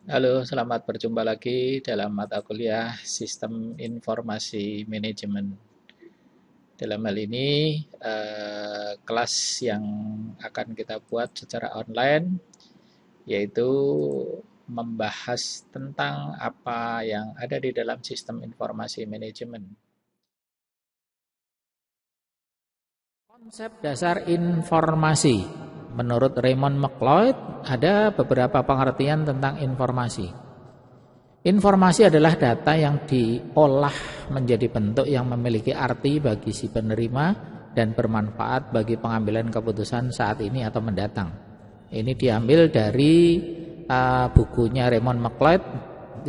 Halo, selamat berjumpa lagi dalam mata kuliah Sistem Informasi Manajemen. Dalam hal ini, kelas yang akan kita buat secara online yaitu membahas tentang apa yang ada di dalam sistem informasi manajemen. Konsep dasar informasi. Menurut Raymond McLeod, ada beberapa pengertian tentang informasi. Informasi adalah data yang diolah menjadi bentuk yang memiliki arti bagi si penerima dan bermanfaat bagi pengambilan keputusan saat ini atau mendatang. Ini diambil dari bukunya Raymond McLeod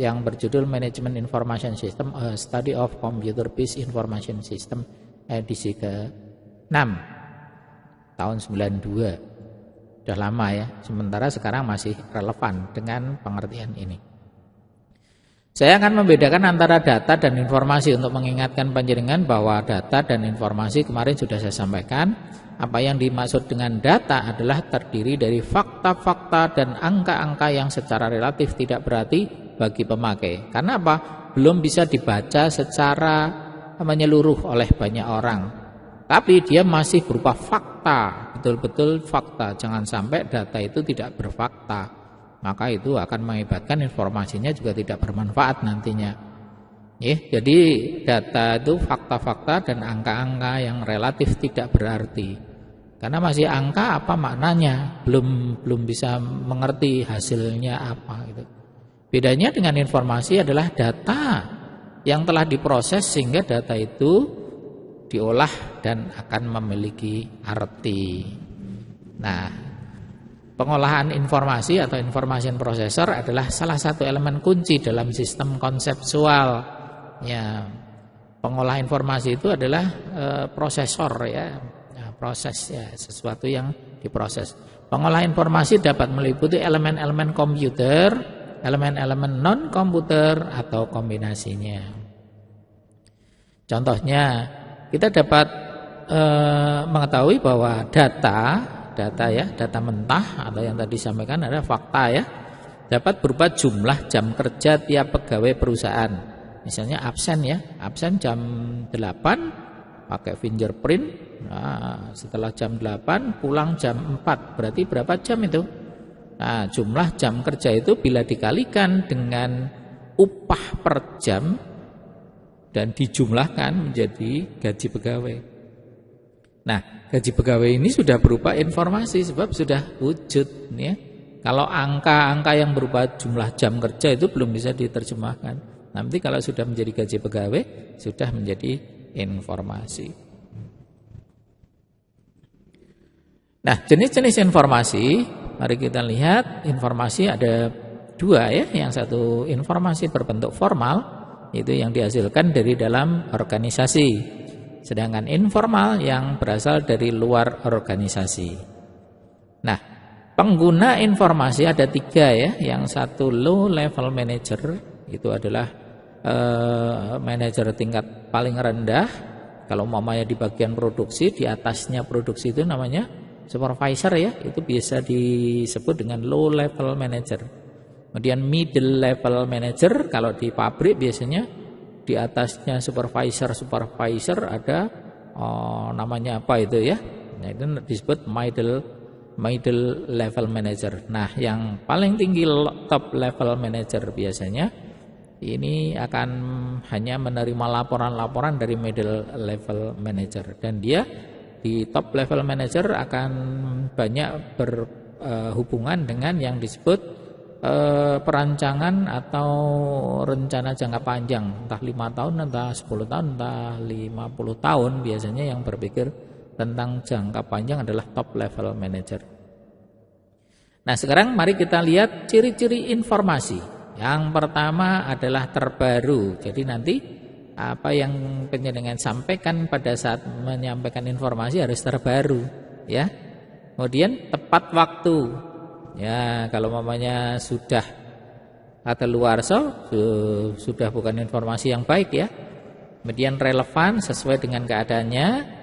yang berjudul Management Information System, A Study of Computer-Based Information System, edisi ke-6 tahun 92. Sudah lama ya, sementara sekarang masih relevan dengan pengertian ini. Saya akan membedakan antara data dan informasi untuk mengingatkan panjenengan bahwa data dan informasi kemarin sudah saya sampaikan. Apa yang dimaksud dengan data adalah terdiri dari fakta-fakta dan angka-angka yang secara relatif tidak berarti bagi pemakai. Karena apa? Belum bisa dibaca secara menyeluruh oleh banyak orang. Tapi dia masih berupa fakta, betul-betul fakta. Jangan sampai data itu tidak berfakta. Maka itu akan mengakibatkan informasinya juga tidak bermanfaat nantinya. Jadi data itu fakta-fakta dan angka-angka yang relatif tidak berarti. Karena masih angka apa maknanya, belum bisa mengerti hasilnya apa gitu. Bedanya dengan informasi adalah data yang telah diproses sehingga data itu diolah dan akan memiliki arti. Nah, pengolahan informasi atau information processor adalah salah satu elemen kunci dalam sistem konseptual. Ya, pengolah informasi itu adalah prosesor ya, proses ya, sesuatu yang diproses. Pengolah informasi dapat meliputi elemen-elemen komputer, elemen-elemen non-komputer atau kombinasinya. Contohnya, kita dapat mengetahui bahwa data mentah atau yang tadi disampaikan adalah fakta ya, dapat berupa jumlah jam kerja tiap pegawai perusahaan. Misalnya absen jam 8 pakai fingerprint. Nah, setelah jam 8 pulang jam 4, berarti berapa jam itu? Nah, jumlah jam kerja itu bila dikalikan dengan upah per jam dan dijumlahkan menjadi gaji pegawai. Nah, gaji pegawai ini sudah berupa informasi sebab sudah wujud ya. Kalau angka-angka yang berupa jumlah jam kerja itu belum bisa diterjemahkan. Nanti kalau sudah menjadi gaji pegawai sudah menjadi informasi. Nah, jenis-jenis informasi, mari kita lihat. Informasi ada dua ya. Yang satu informasi berbentuk formal, itu yang dihasilkan dari dalam organisasi. Sedangkan informal yang berasal dari luar organisasi. Nah, pengguna informasi ada 3 ya. Yang satu low level manager, itu adalah manajer tingkat paling rendah. Kalau umpamanya di bagian produksi, di atasnya produksi itu namanya supervisor ya. Itu biasa disebut dengan low level manager. Kemudian middle level manager, kalau di pabrik biasanya di atasnya supervisor ada namanya apa itu ya. Nah, itu disebut middle level manager. Nah, yang paling tinggi top level manager biasanya ini akan hanya menerima laporan-laporan dari middle level manager, dan dia di top level manager akan banyak berhubungan dengan yang disebut perancangan atau rencana jangka panjang, entah 5 tahun, entah 10 tahun, entah 50 tahun. Biasanya yang berpikir tentang jangka panjang adalah top level manager. Nah, sekarang mari kita lihat ciri-ciri informasi. Yang pertama adalah terbaru. Jadi nanti apa yang panjenengan sampaikan pada saat menyampaikan informasi harus terbaru ya. Kemudian tepat waktu. Ya, kalau mamanya sudah kadaluarsa, sudah bukan informasi yang baik ya. Kemudian relevan sesuai dengan keadaannya.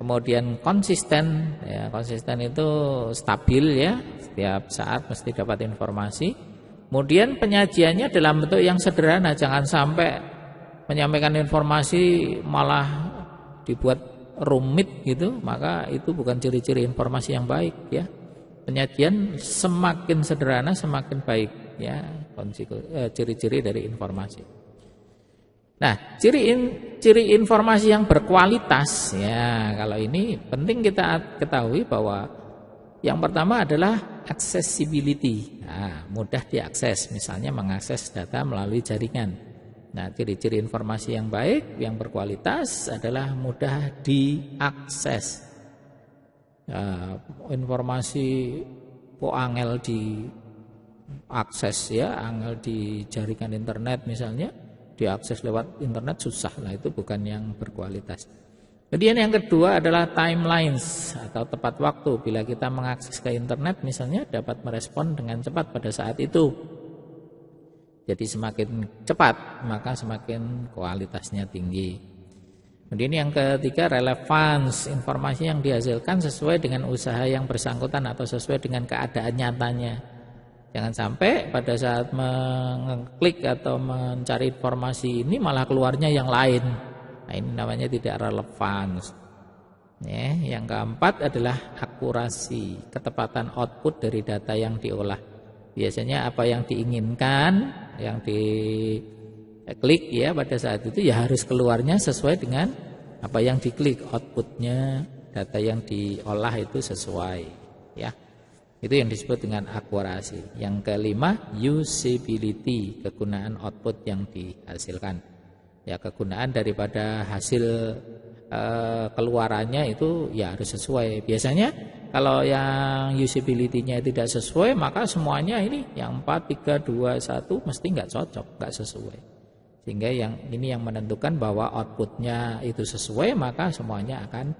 Kemudian konsisten, ya, konsisten itu stabil ya, setiap saat mesti dapat informasi. Kemudian penyajiannya dalam bentuk yang sederhana, jangan sampai menyampaikan informasi malah dibuat rumit gitu, maka itu bukan ciri-ciri informasi yang baik ya. Penyajian semakin sederhana semakin baik ya, ciri-ciri dari informasi. Nah, ciri informasi yang berkualitas ya, kalau ini penting kita ketahui bahwa yang pertama adalah accessibility. Nah, mudah diakses, misalnya mengakses data melalui jaringan. Nah, ciri-ciri informasi yang baik, yang berkualitas adalah mudah diakses. Informasi kok angel diakses ya, angel di jaringan internet misalnya, diakses lewat internet susah lah, itu bukan yang berkualitas. Kemudian yang kedua adalah timelines atau tepat waktu. Bila kita mengakses ke internet misalnya dapat merespon dengan cepat pada saat itu. Jadi semakin cepat maka semakin kualitasnya tinggi. Kemudian yang ketiga, relevance, informasi yang dihasilkan sesuai dengan usaha yang bersangkutan atau sesuai dengan keadaan nyatanya. Jangan sampai pada saat mengklik atau mencari informasi ini malah keluarnya yang lain. Nah, ini namanya tidak relevan. Ya, yang keempat adalah akurasi, ketepatan output dari data yang diolah. Biasanya apa yang diinginkan, yang diklik ya pada saat itu ya harus keluarnya sesuai dengan apa yang diklik, outputnya data yang diolah itu sesuai ya. Itu yang disebut dengan akurasi. Yang kelima, usability, kegunaan output yang dihasilkan. Ya, kegunaan daripada hasil keluarannya itu ya harus sesuai. Biasanya kalau yang usability-nya tidak sesuai, maka semuanya ini yang 4, 3, 2, 1 mesti nggak cocok, nggak sesuai. Sehingga yang ini yang menentukan bahwa outputnya itu sesuai, maka semuanya akan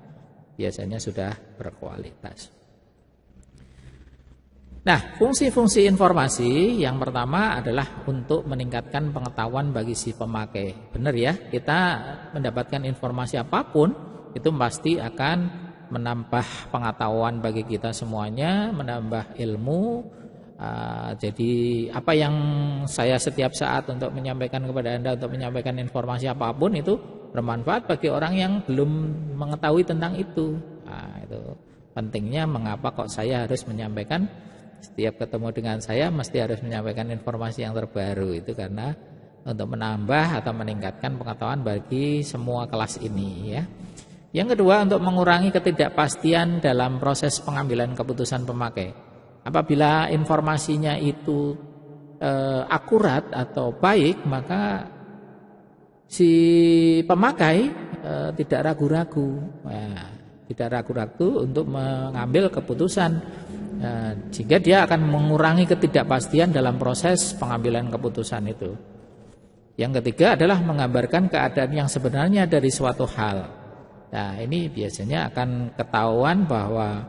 biasanya sudah berkualitas. Nah, fungsi-fungsi informasi yang pertama adalah untuk meningkatkan pengetahuan bagi si pemakai. Benar ya, kita mendapatkan informasi apapun itu pasti akan menambah pengetahuan bagi kita semuanya, menambah ilmu. Jadi apa yang saya setiap saat untuk menyampaikan kepada Anda, untuk menyampaikan informasi apapun itu bermanfaat bagi orang yang belum mengetahui tentang itu. Nah, itu pentingnya mengapa kok saya harus menyampaikan. Setiap ketemu dengan saya mesti harus menyampaikan informasi yang terbaru, itu karena untuk menambah atau meningkatkan pengetahuan bagi semua kelas ini ya. Yang kedua, untuk mengurangi ketidakpastian dalam proses pengambilan keputusan pemakai. Apabila informasinya itu akurat atau baik, maka si pemakai tidak ragu-ragu. Nah, tidak ragu-ragu untuk mengambil keputusan. Sehingga dia akan mengurangi ketidakpastian dalam proses pengambilan keputusan itu. Yang ketiga adalah menggambarkan keadaan yang sebenarnya dari suatu hal. Nah, ini biasanya akan ketahuan bahwa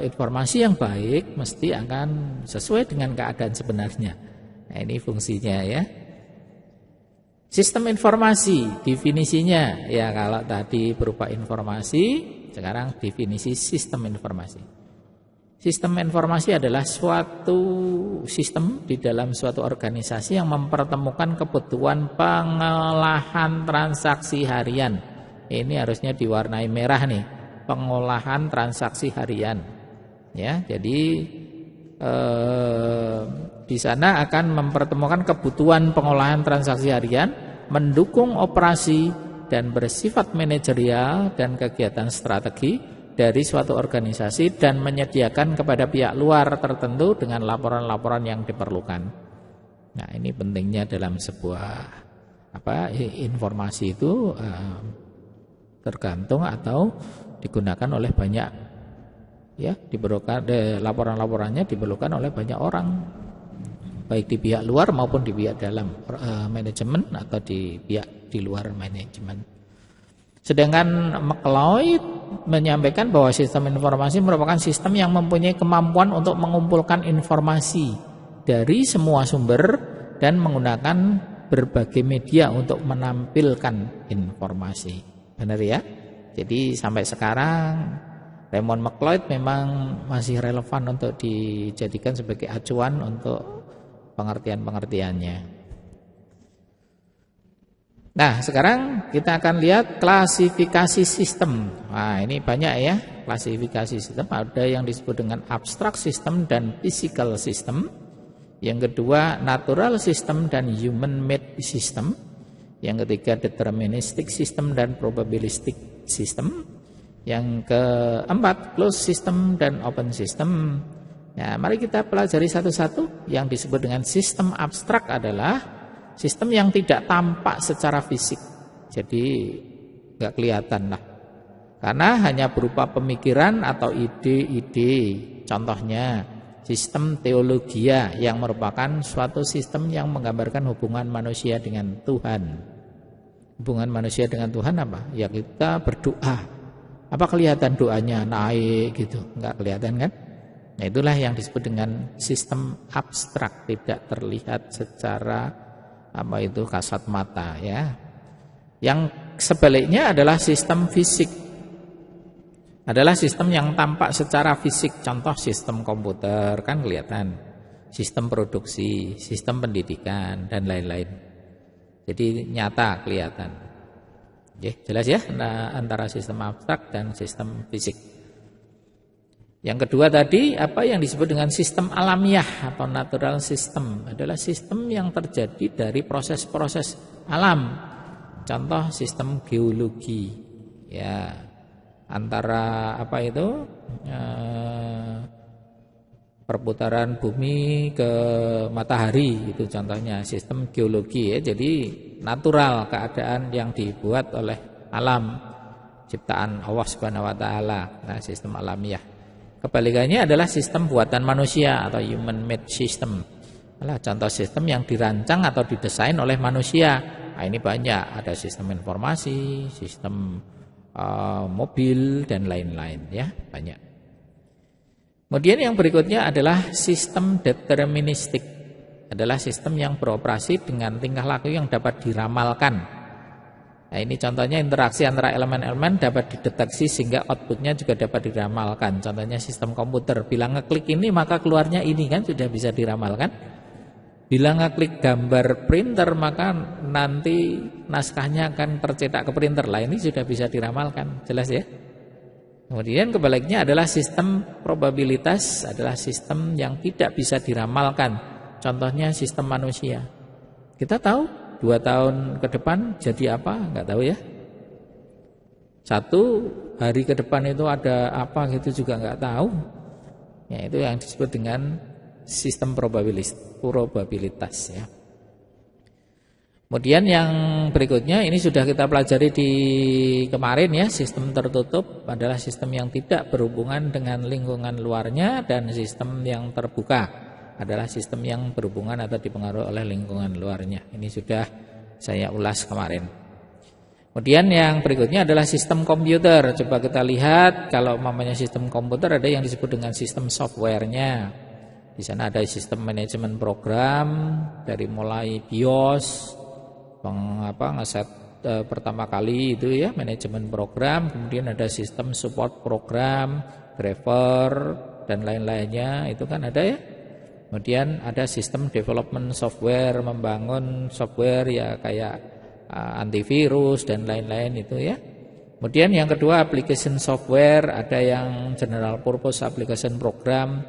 informasi yang baik mesti akan sesuai dengan keadaan sebenarnya. Nah, ini fungsinya ya. Sistem informasi, definisinya ya, kalau tadi berupa informasi, sekarang definisi sistem informasi. Sistem informasi adalah suatu sistem di dalam suatu organisasi yang mempertemukan kebutuhan pengolahan transaksi harian. Ini harusnya diwarnai merah nih, pengolahan transaksi harian. Ya, jadi di sana akan mempertemukan kebutuhan pengolahan transaksi harian, mendukung operasi dan bersifat manajerial dan kegiatan strategi dari suatu organisasi dan menyediakan kepada pihak luar tertentu dengan laporan-laporan yang diperlukan. Nah, ini pentingnya dalam sebuah informasi itu tergantung atau digunakan oleh banyak ya, diperlukan laporan-laporannya diperlukan oleh banyak orang, baik di pihak luar maupun di pihak dalam manajemen atau di pihak di luar manajemen. Sedangkan McLeod menyampaikan bahwa sistem informasi merupakan sistem yang mempunyai kemampuan untuk mengumpulkan informasi dari semua sumber dan menggunakan berbagai media untuk menampilkan informasi. Benar ya? Jadi sampai sekarang Raymond McLeod memang masih relevan untuk dijadikan sebagai acuan untuk pengertian-pengertiannya. Nah, sekarang kita akan lihat klasifikasi sistem. Nah, ini banyak ya, klasifikasi sistem. Ada yang disebut dengan abstrak system dan physical system. Yang kedua, natural system dan human made system. Yang ketiga, deterministic system dan probabilistic system. Yang keempat, closed system dan open system. Nah, mari kita pelajari satu-satu. Yang disebut dengan sistem abstrak adalah sistem yang tidak tampak secara fisik, jadi nggak kelihatan lah, karena hanya berupa pemikiran atau ide-ide. Contohnya sistem teologia yang merupakan suatu sistem yang menggambarkan hubungan manusia dengan Tuhan. Hubungan manusia dengan Tuhan apa? Ya kita berdoa. Apa kelihatan doanya naik gitu? Nggak kelihatan kan? Nah, itulah yang disebut dengan sistem abstrak, tidak terlihat secara kasat mata ya. Yang sebaliknya adalah sistem fisik. Adalah sistem yang tampak secara fisik. Contoh sistem komputer kan kelihatan, sistem produksi, sistem pendidikan dan lain-lain. Jadi nyata kelihatan. Oke, jelas ya antara sistem abstrak dan sistem fisik. Yang kedua tadi, apa yang disebut dengan sistem alamiah atau natural system adalah sistem yang terjadi dari proses-proses alam. Contoh sistem geologi, ya antara perputaran bumi ke matahari, itu contohnya sistem geologi ya. Jadi natural, keadaan yang dibuat oleh alam, ciptaan Allah Subhanahu wa taala. Nah, sistem alamiah. Kebalikannya adalah sistem buatan manusia atau human made system. Adalah contoh sistem yang dirancang atau didesain oleh manusia. Nah, ini banyak, ada sistem informasi, sistem mobil dan lain-lain ya, banyak. Kemudian yang berikutnya adalah sistem deterministik. Adalah sistem yang beroperasi dengan tingkah laku yang dapat diramalkan. Nah, ini contohnya interaksi antara elemen-elemen dapat dideteksi sehingga outputnya juga dapat diramalkan. Contohnya sistem komputer, bila ngeklik ini maka keluarnya ini kan sudah bisa diramalkan. Bila ngeklik gambar printer maka nanti naskahnya akan tercetak ke printer. Lah, ini sudah bisa diramalkan, jelas ya. Kemudian kebaliknya adalah sistem probabilitas, adalah sistem yang tidak bisa diramalkan. Contohnya sistem manusia. Kita tahu 2 tahun ke depan jadi apa? Enggak tahu ya. 1 hari ke depan itu ada apa gitu juga enggak tahu. Ya, itu yang disebut dengan sistem probabilitas ya. Kemudian yang berikutnya ini sudah kita pelajari di kemarin ya, sistem tertutup adalah sistem yang tidak berhubungan dengan lingkungan luarnya, dan sistem yang terbuka adalah sistem yang berhubungan atau dipengaruhi oleh lingkungan luarnya. Ini sudah saya ulas kemarin. Kemudian yang berikutnya adalah sistem komputer. Coba kita lihat, kalau umpamanya sistem komputer ada yang disebut dengan sistem softwarenya. Di sana ada sistem manajemen program dari mulai BIOS, ngeset pertama kali itu ya, manajemen program. Kemudian ada sistem support program, driver dan lain-lainnya, itu kan ada ya. Kemudian ada sistem development software, membangun software ya kayak antivirus dan lain-lain itu ya. Kemudian yang kedua application software, ada yang general purpose application program,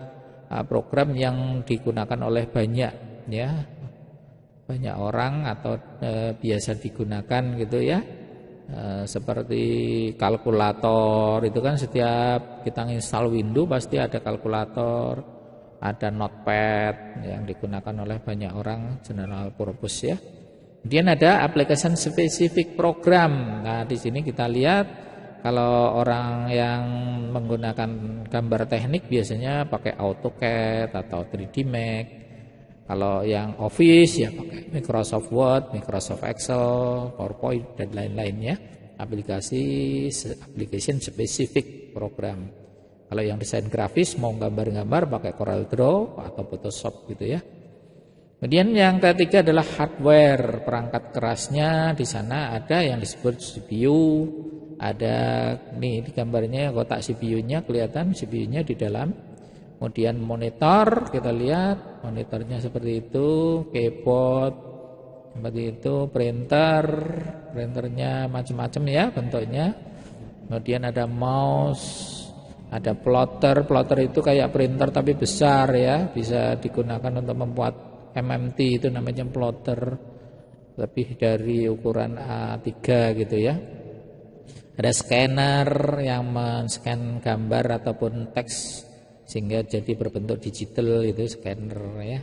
program yang digunakan oleh banyak ya, banyak orang atau biasa digunakan gitu ya. Seperti kalkulator, itu kan setiap kita install Windows pasti ada kalkulator. Ada notepad yang digunakan oleh banyak orang, general purpose ya. Kemudian ada application specific program. Nah, di sini kita lihat kalau orang yang menggunakan gambar teknik biasanya pakai AutoCAD atau 3D Max. Kalau yang Office ya pakai Microsoft Word, Microsoft Excel, PowerPoint dan lain-lainnya. Application specific program. Kalau yang desain grafis mau gambar-gambar pakai Corel Draw atau Photoshop gitu ya. Kemudian yang ketiga adalah hardware, perangkat kerasnya. Di sana ada yang disebut CPU, ada nih di gambarnya kotak CPU-nya kelihatan, CPU-nya di dalam. Kemudian monitor, kita lihat monitornya seperti itu, keyboard seperti itu, printernya macam-macam ya bentuknya. Kemudian ada mouse, ada plotter itu kayak printer tapi besar ya, bisa digunakan untuk membuat MMT, itu namanya plotter, lebih dari ukuran A3 gitu ya. Ada scanner yang men-scan gambar ataupun teks sehingga jadi berbentuk digital, itu scanner ya.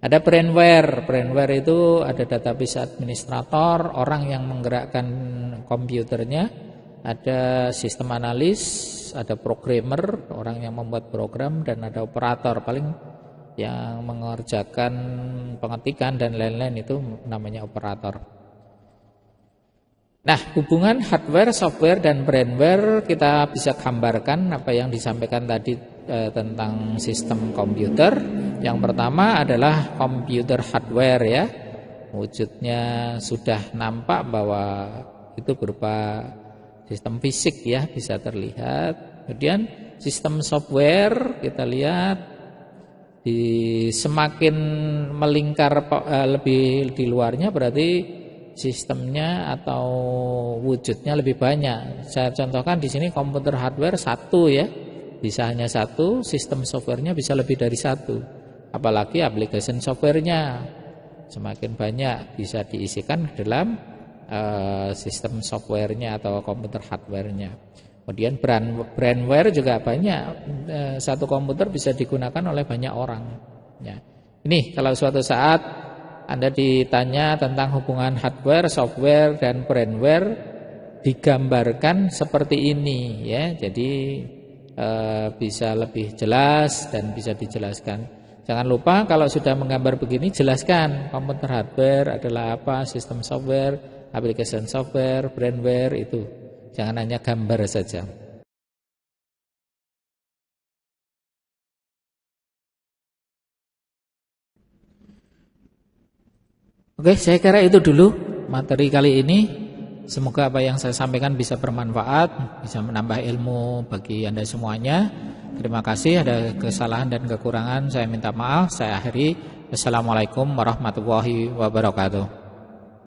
Ada brainware itu ada database administrator, orang yang menggerakkan komputernya, ada sistem analis, ada programmer, orang yang membuat program, dan ada operator paling yang mengerjakan pengetikan dan lain-lain, itu namanya operator. Nah, hubungan hardware, software, dan brainware kita bisa gambarkan apa yang disampaikan tadi tentang sistem komputer. Yang pertama adalah komputer hardware ya. Wujudnya sudah nampak bahwa itu berupa sistem fisik ya, bisa terlihat. Kemudian sistem software kita lihat semakin melingkar lebih di luarnya, berarti sistemnya atau wujudnya lebih banyak. Saya contohkan di sini komputer hardware satu ya, bisa hanya satu, sistem softwarenya bisa lebih dari satu. Apalagi application softwarenya semakin banyak bisa diisikan dalam sistem softwarenya atau komputer hardwarenya. Kemudian brainware juga banyak, satu komputer bisa digunakan oleh banyak orang ya. Ini kalau suatu saat Anda ditanya tentang hubungan hardware, software, dan brainware, digambarkan seperti ini ya. Jadi bisa lebih jelas dan bisa dijelaskan. Jangan lupa kalau sudah menggambar begini, jelaskan komputer hardware adalah apa, sistem software, application software, brainware itu. Jangan hanya gambar saja. Oke, saya kira itu dulu materi kali ini. Semoga apa yang saya sampaikan bisa bermanfaat, bisa menambah ilmu bagi Anda semuanya. Terima kasih. Ada kesalahan dan kekurangan saya minta maaf. Saya akhiri. Assalamualaikum warahmatullahi wabarakatuh.